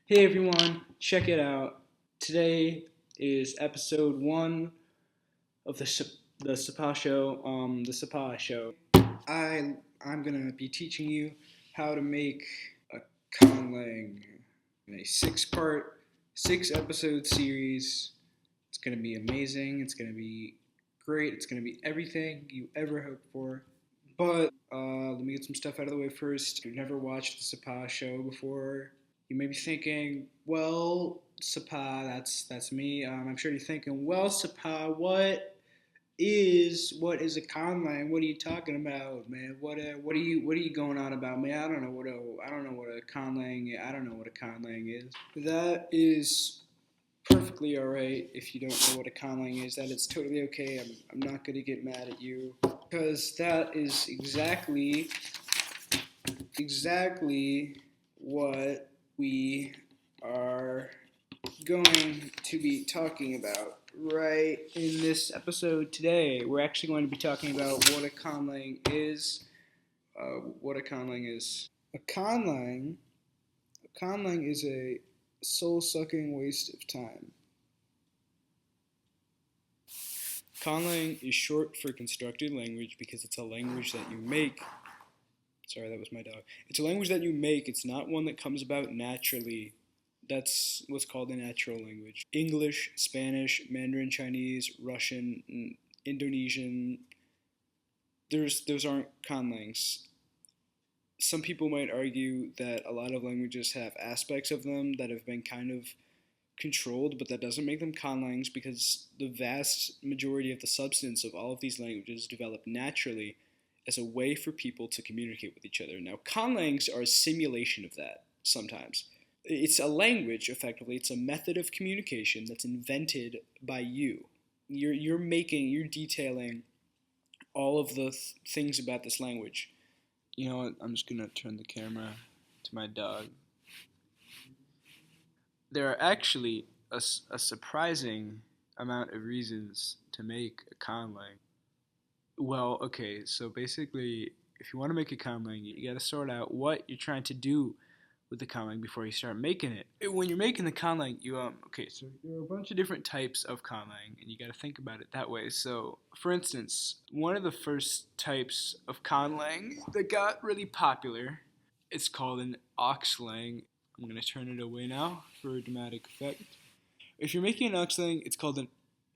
Hey everyone, check it out. Today is episode one of the Sapaa show. The Sapaa show. I'm gonna be teaching you how to make a Conlang in a six episode series. It's gonna be amazing. It's gonna be great. It's gonna be everything you ever hoped for. But let me get some stuff out of the way first. If you've never watched the Sapaa show before, you may be thinking, well, Sapaa, that's me. I'm sure you're thinking, well, Sapaa, what is a conlang? What are you talking about, man? What are you going on about, man? I don't know what a conlang. I don't know what a conlang is. That is perfectly all right if you don't know what a conlang is. That is totally okay. I'm not gonna get mad at you because that is exactly what we are going to be talking about right in this episode today. We're actually going to be talking about what a conlang is. A conlang is a soul-sucking waste of time. Conlang is short for constructed language because it's a language that you make. Sorry, that was my dog. It's a language that you make. It's not one that comes about naturally. That's what's called a natural language. English, Spanish, Mandarin Chinese, Russian, Indonesian, those aren't conlangs. Some people might argue that a lot of languages have aspects of them that have been kind of controlled, but that doesn't make them conlangs because the vast majority of the substance of all of these languages develop naturally as a way for people to communicate with each other. Now, conlangs are a simulation of that sometimes. It's a language, effectively. It's a method of communication that's invented by you. You're detailing all of the things about this language. You know what? I'm just going to turn the camera to my dog. There are actually a surprising amount of reasons to make a conlang. Well, okay, so basically, if you want to make a conlang, you got to sort out what you're trying to do with the conlang before you start making it. When you're making the conlang, okay, so there are a bunch of different types of conlang, and you got to think about it that way. So, for instance, one of the first types of conlang that got really popular, it's called an auxlang. I'm going to turn it away now for a dramatic effect. If you're making an auxlang, it's called an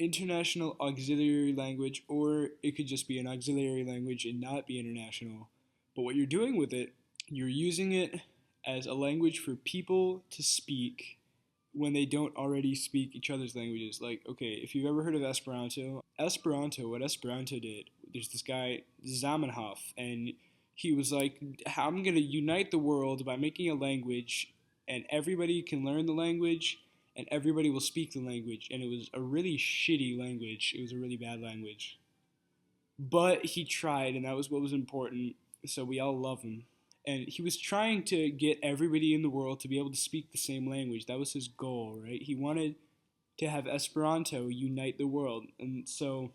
international auxiliary language, or it could just be an auxiliary language and not be international. But what you're doing with it, you're using it as a language for people to speak when they don't already speak each other's languages. Like, okay, if you've ever heard of what Esperanto did, there's this guy, Zamenhof, and he was like, I'm going to unite the world by making a language, and everybody can learn the language, and everybody will speak the language. And it was a really shitty language. It was a really bad language. But he tried, and that was what was important, so we all love him. And he was trying to get everybody in the world to be able to speak the same language. That was his goal, right? He wanted to have Esperanto unite the world. And so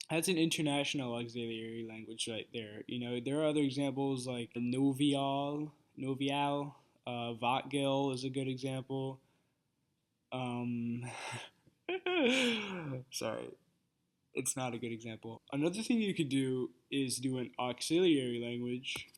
that's an international auxiliary language right there. You know, there are other examples like Novial, Vatgil is a good example. Um, sorry, it's not a good example. Another thing you could do is do an auxiliary language.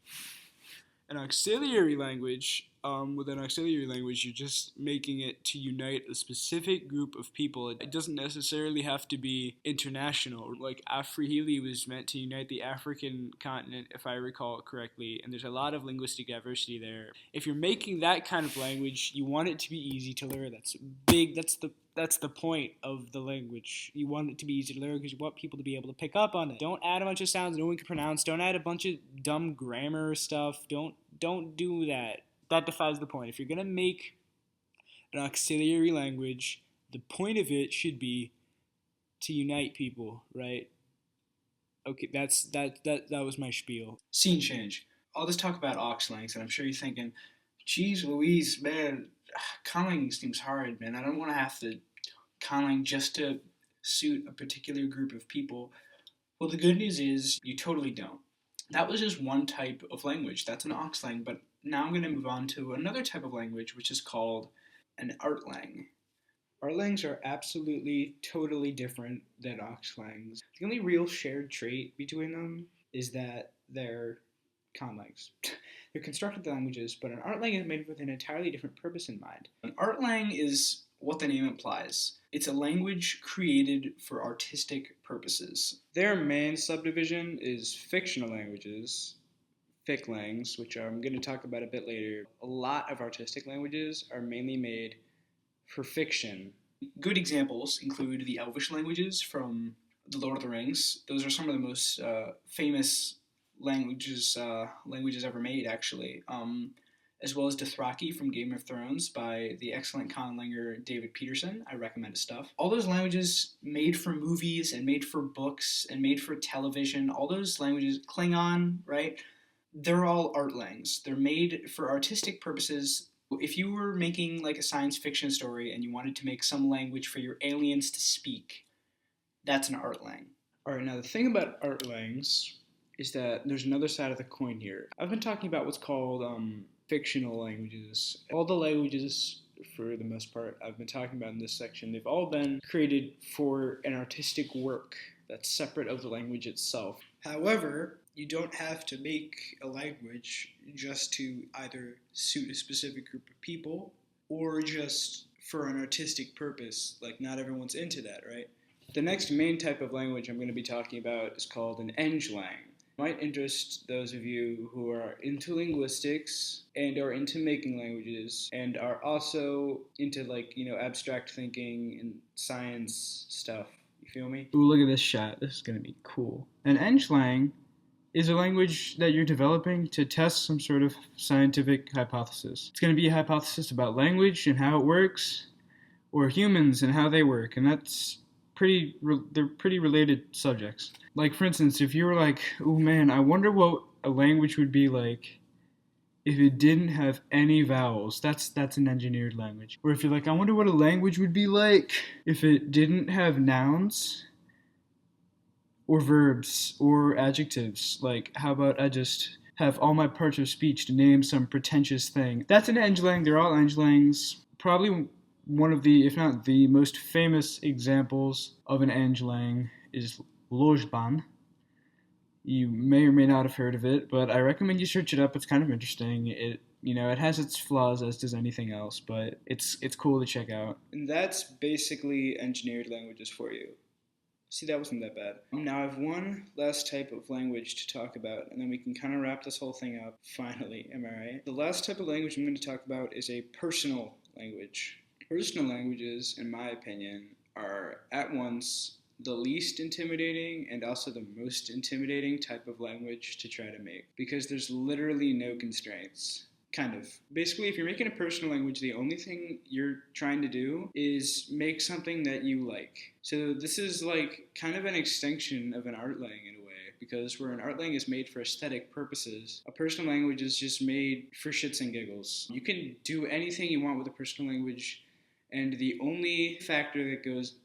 An auxiliary language, with an auxiliary language, you're just making it to unite a specific group of people. It doesn't necessarily have to be international. Like Afrihili was meant to unite the African continent, if I recall correctly, and there's a lot of linguistic diversity there. If you're making that kind of language, you want it to be easy to learn. That's big. That's the point of the language. You want it to be easy to learn because you want people to be able to pick up on it. Don't add a bunch of sounds no one can pronounce. Don't add a bunch of dumb grammar stuff. Don't do that. That defies the point. If you're gonna make an auxiliary language, the point of it should be to unite people, right? Okay, that was my spiel. Scene change. I'll just talk about auxlangs, and I'm sure you're thinking, "Geez, Louise, man, conlang seems hard, man. I don't want to have to conlang just to suit a particular group of people." Well, the good news is you totally don't. That was just one type of language. That's an auxlang, but now I'm going to move on to another type of language, which is called an artlang. Artlangs are absolutely, totally different than auxlangs. The only real shared trait between them is that they're conlangs. They're constructed languages, but an artlang is made with an entirely different purpose in mind. An artlang is what the name implies. It's a language created for artistic purposes. Their main subdivision is fictional languages, ficlangs, which I'm going to talk about a bit later. A lot of artistic languages are mainly made for fiction. Good examples include the Elvish languages from The Lord of the Rings. Those are some of the most famous languages ever made, actually. As well as Dothraki from Game of Thrones by the excellent conlanger David Peterson. I recommend his stuff. All those languages made for movies and made for books and made for television, all those languages, Klingon, right? They're all artlangs. They're made for artistic purposes. If you were making like a science fiction story and you wanted to make some language for your aliens to speak, that's an artlang. All right, now the thing about artlangs is that there's another side of the coin here. I've been talking about what's called fictional languages. All the languages, for the most part, I've been talking about in this section, they've all been created for an artistic work that's separate of the language itself. However, you don't have to make a language just to either suit a specific group of people or just for an artistic purpose. Like, not everyone's into that, right? The next main type of language I'm going to be talking about is called an englang. It might interest those of you who are into linguistics and are into making languages and are also into abstract thinking and science stuff. You feel me? Ooh, look at this shot. This is going to be cool. An englang is a language that you're developing to test some sort of scientific hypothesis. It's going to be a hypothesis about language and how it works, or humans and how they work, and they're pretty related subjects. Like, for instance, if you were like, oh man, I wonder what a language would be like if it didn't have any vowels, that's an engineered language. Or if you're like, I wonder what a language would be like if it didn't have nouns or verbs or adjectives. Like, how about I just have all my parts of speech to name some pretentious thing? That's an englang. They're all englangs. Probably one of the, if not the most famous examples of an englang is Lojban. You may or may not have heard of it, but I recommend you search it up. It's kind of interesting. It has its flaws, as does anything else, but it's cool to check out. And that's basically engineered languages for you. See, that wasn't that bad. Now I have one last type of language to talk about, and then we can kind of wrap this whole thing up, finally. Am I right? The last type of language I'm going to talk about is a personal language. Personal languages, in my opinion, are at once the least intimidating and also the most intimidating type of language to try to make, because there's literally no constraints. Kind of. Basically, if you're making a personal language, the only thing you're trying to do is make something that you like. So this is like kind of an extension of an artlang in a way, because where an artlang is made for aesthetic purposes, a personal language is just made for shits and giggles. You can do anything you want with a personal language, and the only factor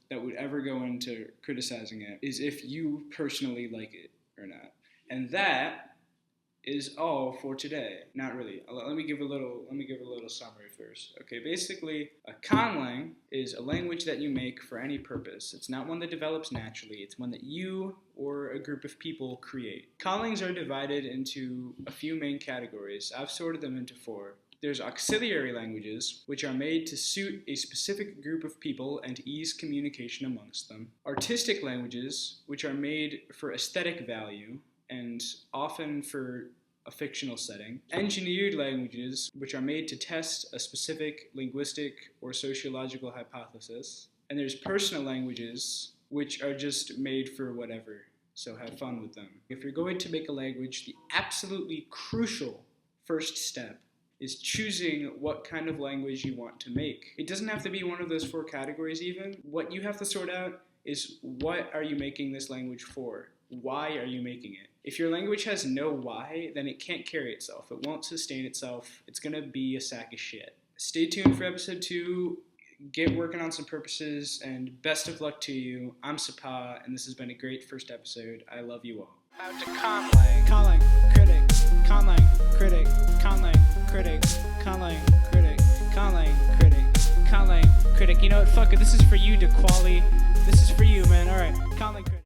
that would ever go into criticizing it is if you personally like it or not. And that is all for today. Not really. Let me give a little summary first. Okay, basically, a conlang is a language that you make for any purpose. It's not one that develops naturally. It's one that you or a group of people create. Conlangs are divided into a few main categories. I've sorted them into 4. There's auxiliary languages, which are made to suit a specific group of people and ease communication amongst them. Artistic languages, which are made for aesthetic value and often for a fictional setting. Engineered languages, which are made to test a specific linguistic or sociological hypothesis. And there's personal languages, which are just made for whatever, so have fun with them. If you're going to make a language, the absolutely crucial first step is choosing what kind of language you want to make. It doesn't have to be one of those 4 categories even. What you have to sort out is, what are you making this language for? Why are you making it? If your language has no why, then it can't carry itself. It won't sustain itself. It's gonna be a sack of shit. Stay tuned for episode 2. Get working on some purposes, and best of luck to you. I'm Sapaa, and this has been a great first episode. I love you all. Out to Conlang critic, Conlang critic, Conlang critic, Conlang critic, Conlang critic, you know what? Fuck it. This is for you, DeQuali. This is for you, man. All right. Conlang.